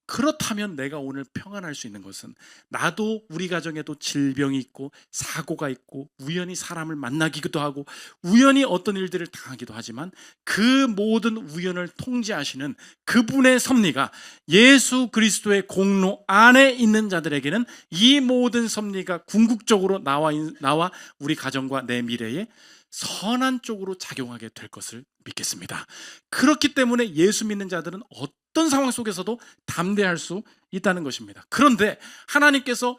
그렇다면 내가 오늘 평안할 수 있는 것은, 나도 우리 가정에도 질병이 있고 사고가 있고 우연히 사람을 만나기도 하고 우연히 어떤 일들을 당하기도 하지만 그 모든 우연을 통제하시는 그분의 섭리가 예수 그리스도의 공로 안에 있는 자들에게는 이 모든 섭리가 궁극적으로 나와 우리 가정과 내 미래에 선한 쪽으로 작용하게 될 것을 믿겠습니다. 그렇기 때문에 예수 믿는 자들은 어떤 상황 속에서도 담대할 수 있다는 것입니다. 그런데 하나님께서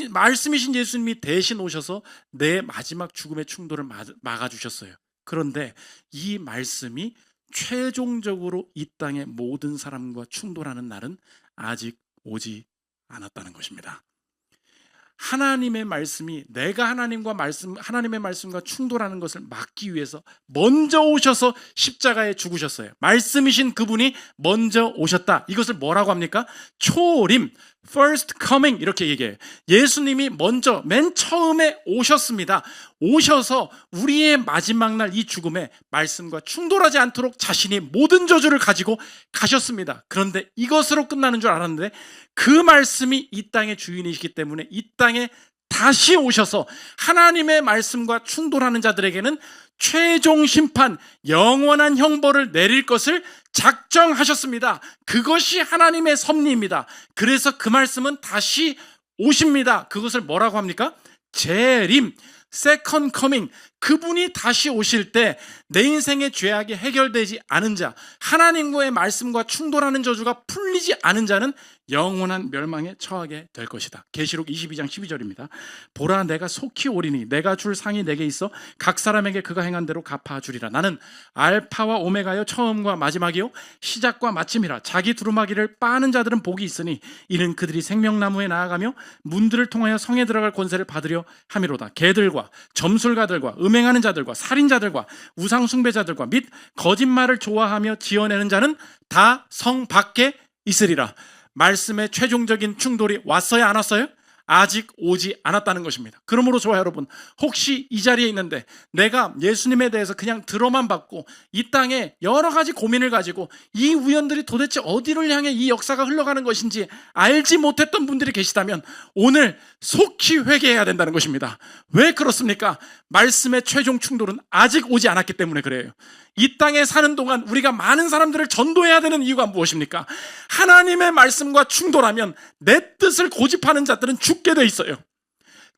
말씀이신 예수님이 대신 오셔서 내 마지막 죽음의 충돌을 막아주셨어요. 그런데 이 말씀이 최종적으로 이 땅의 모든 사람과 충돌하는 날은 아직 오지 않았다는 것입니다. 하나님의 말씀이 내가 하나님의 말씀과 충돌하는 것을 막기 위해서 먼저 오셔서 십자가에 죽으셨어요. 말씀이신 그분이 먼저 오셨다. 이것을 뭐라고 합니까? 초림, first coming 이렇게 얘기해요. 예수님이 먼저 맨 처음에 오셨습니다. 오셔서 우리의 마지막 날 이 죽음에 말씀과 충돌하지 않도록 자신이 모든 저주를 가지고 가셨습니다. 그런데 이것으로 끝나는 줄 알았는데 그 말씀이 이 땅의 주인이시기 때문에 이 땅에 다시 오셔서 하나님의 말씀과 충돌하는 자들에게는 최종 심판, 영원한 형벌을 내릴 것을 작정하셨습니다. 그것이 하나님의 섭리입니다. 그래서 그 말씀은 다시 오십니다. 그것을 뭐라고 합니까? 재림, second coming. 그분이 다시 오실 때 내 인생의 죄악이 해결되지 않은 자, 하나님과의 말씀과 충돌하는 저주가 풀리지 않은 자는 영원한 멸망에 처하게 될 것이다. 계시록 22장 12절입니다. 보라, 내가 속히 오리니 내가 줄 상이 내게 있어 각 사람에게 그가 행한 대로 갚아주리라. 나는 알파와 오메가요, 처음과 마지막이요, 시작과 마침이라. 자기 두루마기를 빠는 자들은 복이 있으니 이는 그들이 생명나무에 나아가며 문들을 통하여 성에 들어갈 권세를 받으려 함이로다. 개들과 점술가들과 음행하는 자들과 살인자들과 우상 숭배자들과 및 거짓말을 좋아하며 지어내는 자는 다 성 밖에 있으리라. 말씀의 최종적인 충돌이 왔어야 안 왔어요? 아직 오지 않았다는 것입니다. 그러므로 좋아요 여러분, 혹시 이 자리에 있는데 내가 예수님에 대해서 그냥 들어만 봤고 이 땅에 여러 가지 고민을 가지고 이 우연들이 도대체 어디를 향해 이 역사가 흘러가는 것인지 알지 못했던 분들이 계시다면 오늘 속히 회개해야 된다는 것입니다. 왜 그렇습니까? 말씀의 최종 충돌은 아직 오지 않았기 때문에 그래요. 이 땅에 사는 동안 우리가 많은 사람들을 전도해야 되는 이유가 무엇입니까? 하나님의 말씀과 충돌하면 내 뜻을 고집하는 자들은 죽게 돼 있어요.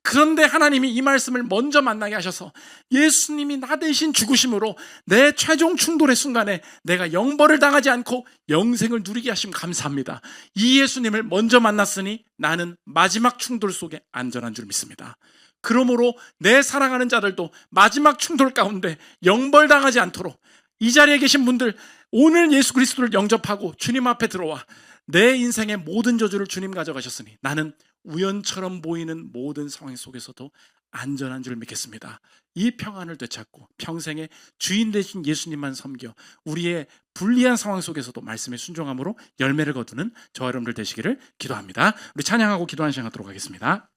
그런데 하나님이 이 말씀을 먼저 만나게 하셔서 예수님이 나 대신 죽으심으로 내 최종 충돌의 순간에 내가 영벌을 당하지 않고 영생을 누리게 하심 감사합니다. 이 예수님을 먼저 만났으니 나는 마지막 충돌 속에 안전한 줄 믿습니다. 그러므로 내 사랑하는 자들도 마지막 충돌 가운데 영벌 당하지 않도록 이 자리에 계신 분들, 오늘 예수 그리스도를 영접하고 주님 앞에 들어와 내 인생의 모든 저주를 주님 가져가셨으니 나는 우연처럼 보이는 모든 상황 속에서도 안전한 줄 믿겠습니다. 이 평안을 되찾고 평생의 주인 되신 예수님만 섬겨 우리의 불리한 상황 속에서도 말씀에 순종함으로 열매를 거두는 저와 여러분들 되시기를 기도합니다. 우리 찬양하고 기도하는 시간 갖도록 하겠습니다.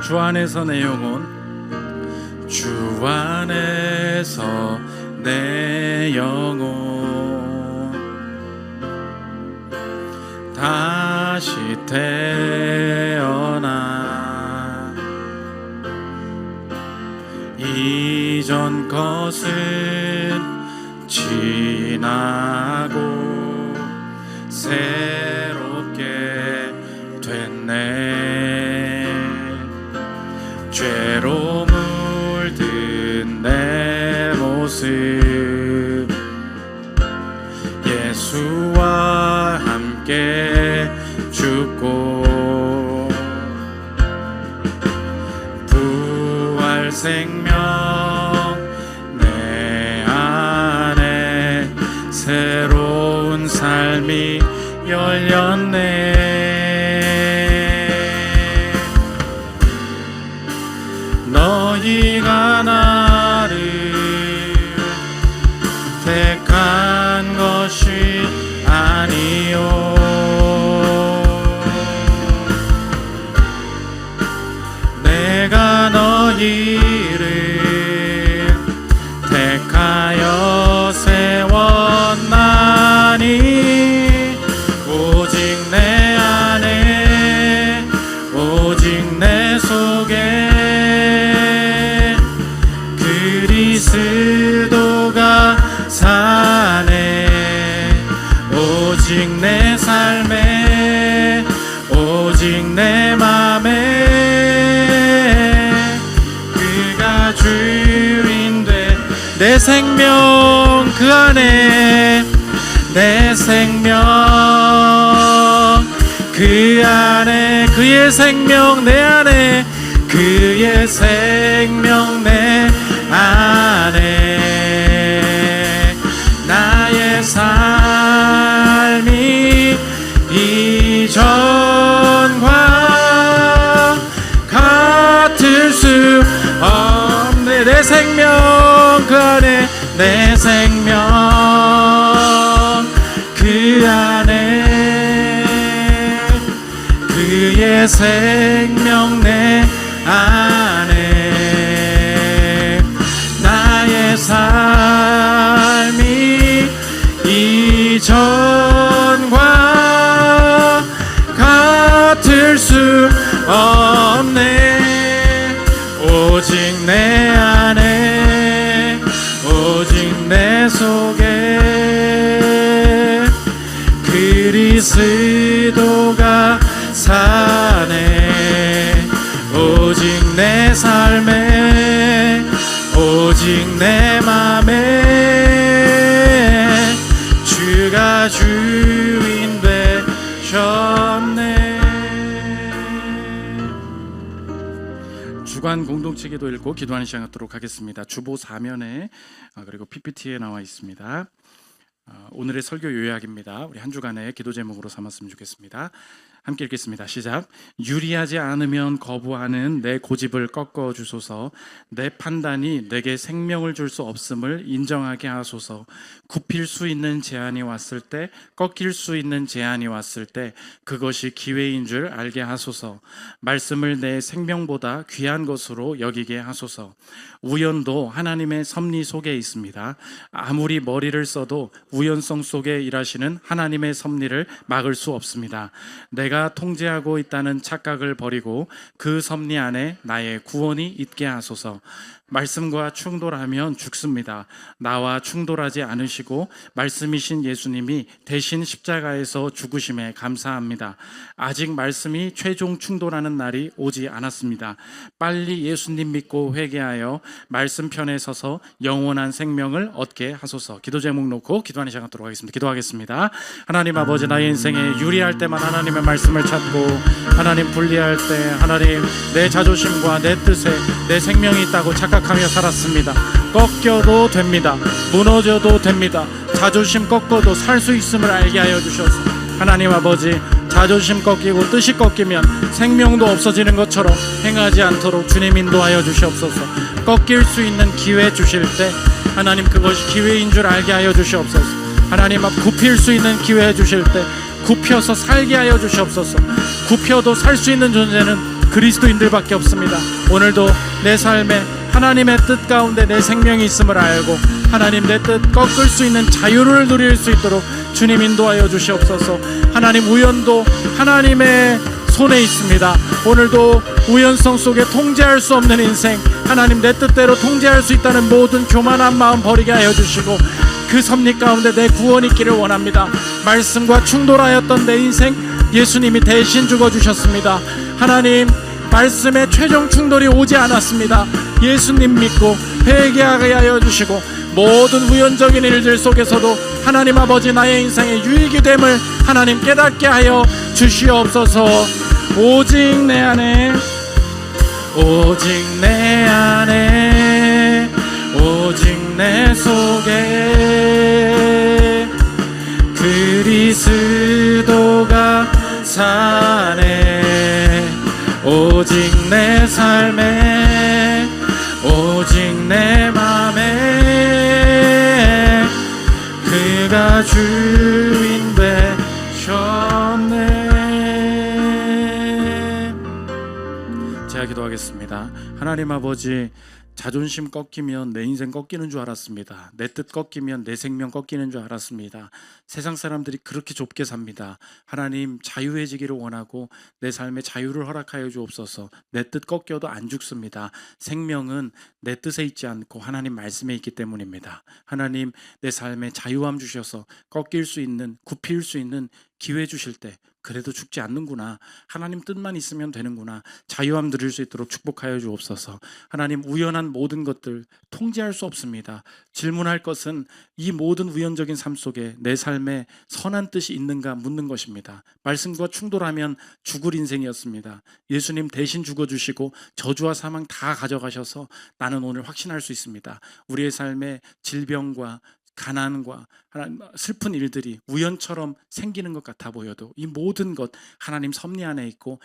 주 안에서 내 영혼, 주 안에서 내 영혼 다시 태어나 이전 것은 지나고 새롭게 됐네. 죄로 물든 내 모습 예수와 함께 죽고 부활 생명 내 안에 새로운 삶이 열렸네. 너희가 나를 택한 것이 아니요 내가 오직 내 삶에 오직 내 맘에 그가 주인 돼 내 생명 그 안에 내 생명 그 안에 그의 생명 내 안에 그의 생명 내 안에 나의 삶이 이전과 같을 수 없네 내 생명 그 안에 내 생명 그 안에 그의 생명 내 안에 나의 삶이 이전과 같을 수 없네 오직 내 안에 오직 내 속에 그리스도가 사네 오직 내 삶에 오직 내 맘에 주가 주인 되셨네. 주간 공동체 기도 읽고 기도하는 시간 갖도록 하겠습니다. 주보 4면에 그리고 PPT에 나와 있습니다. 오늘의 설교 요약입니다. 우리 한 주간의 기도 제목으로 삼았으면 좋겠습니다. 함께 읽겠습니다. 시작. 유리하지 않으면 거부하는 내 고집을 꺾어 주소서. 내 판단이 내게 생명을 줄 수 없음을 인정하게 하소서. 굽힐 수 있는 제한이 왔을 때, 꺾일 수 있는 제한이 왔을 때 그것이 기회인 줄 알게 하소서. 말씀을 내 생명보다 귀한 것으로 여기게 하소서. 우연도 하나님의 섭리 속에 있습니다. 아무리 머리를 써도 우연성 속에 일하시는 하나님의 섭리를 막을 수 없습니다. 내가 통제하고 있다는 착각을 버리고 그 섭리 안에 나의 구원이 있게 하소서. 말씀과 충돌하면 죽습니다. 나와 충돌하지 않으시고 말씀이신 예수님이 대신 십자가에서 죽으심에 감사합니다. 아직 말씀이 최종 충돌하는 날이 오지 않았습니다. 빨리 예수님 믿고 회개하여 말씀 편에 서서 영원한 생명을 얻게 하소서. 기도 제목 놓고 기도하는 시간 갖도록 하겠습니다. 기도하겠습니다. 하나님 아버지, 나의 인생에 유리할 때만 하나님의 말씀을 찾고 하나님 불리할 때 하나님 내 자존심과 내 뜻에 내 생명이 있다고 착각하며 살았습니다. 꺾여도 됩니다. 무너져도 됩니다. 자존심 꺾어도 살 수 있음을 알게 하여 주셔서 하나님 아버지, 자존심 꺾이고 뜻이 꺾이면 생명도 없어지는 것처럼 행하지 않도록 주님 인도하여 주시옵소서. 꺾일 수 있는 기회 주실 때 하나님 그것이 기회인 줄 알게 하여 주시옵소서. 하나님 앞 굽힐 수 있는 기회 주실 때 굽혀서 살게 하여 주시옵소서. 굽혀도 살 수 있는 존재는 그리스도인들밖에 없습니다. 오늘도 내 삶에 하나님의 뜻 가운데 내 생명이 있음을 알고 하나님 내 뜻 꺾을 수 있는 자유를 누릴 수 있도록 주님 인도하여 주시옵소서. 하나님 우연도 하나님의 손에 있습니다. 오늘도 우연성 속에 통제할 수 없는 인생, 하나님 내 뜻대로 통제할 수 있다는 모든 교만한 마음 버리게 하여 주시고 그 섭리 가운데 내 구원이 있기를 원합니다. 말씀과 충돌하였던 내 인생 예수님이 대신 죽어주셨습니다. 하나님 말씀에 최종 충돌이 오지 않았습니다. 예수님 믿고 회개하게 하여 주시고 모든 우연적인 일들 속에서도 하나님 아버지 나의 인생에 유익이 됨을 하나님 깨닫게 하여 주시옵소서. 오직 내 안에 오직 내 안에 오직 내 속에 그리스도가 사네. 오직 내 삶에 오직 내 맘에 그가 주인 되셨네. 제가 기도하겠습니다. 하나님 아버지, 자존심 꺾이면 내 인생 꺾이는 줄 알았습니다. 내 뜻 꺾이면 내 생명 꺾이는 줄 알았습니다. 세상 사람들이 그렇게 좁게 삽니다. 하나님 자유해지기를 원하고 내 삶에 자유를 허락하여 주옵소서. 내 뜻 꺾여도 안 죽습니다. 생명은 내 뜻에 있지 않고 하나님 말씀에 있기 때문입니다. 하나님 내 삶에 자유함 주셔서 꺾일 수 있는, 굽힐 수 있는 기회 주실 때 그래도 죽지 않는구나. 하나님 뜻만 있으면 되는구나. 자유함 누릴 수 있도록 축복하여 주옵소서. 하나님 우연한 모든 것들 통제할 수 없습니다. 질문할 것은 이 모든 우연적인 삶 속에 내 삶에 선한 뜻이 있는가 묻는 것입니다. 말씀과 충돌하면 죽을 인생이었습니다. 예수님 대신 죽어주시고 저주와 사망 다 가져가셔서 나는 오늘 확신할 수 있습니다. 우리의 삶에 질병과 가난과 슬픈 일들이 우연처럼 생기는 것 같아 보여도 이 모든 것 하나님 섭리 안에 있고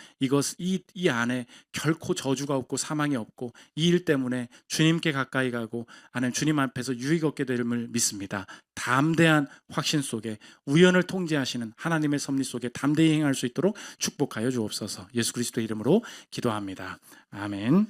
이 안에 결코 저주가 없고 사망이 없고 이 일 때문에 주님께 가까이 가고 하나님 주님 앞에서 유익 얻게 됨을 믿습니다. 담대한 확신 속에 우연을 통제하시는 하나님의 섭리 속에 담대히 행할 수 있도록 축복하여 주옵소서. 예수 그리스도의 이름으로 기도합니다. 아멘.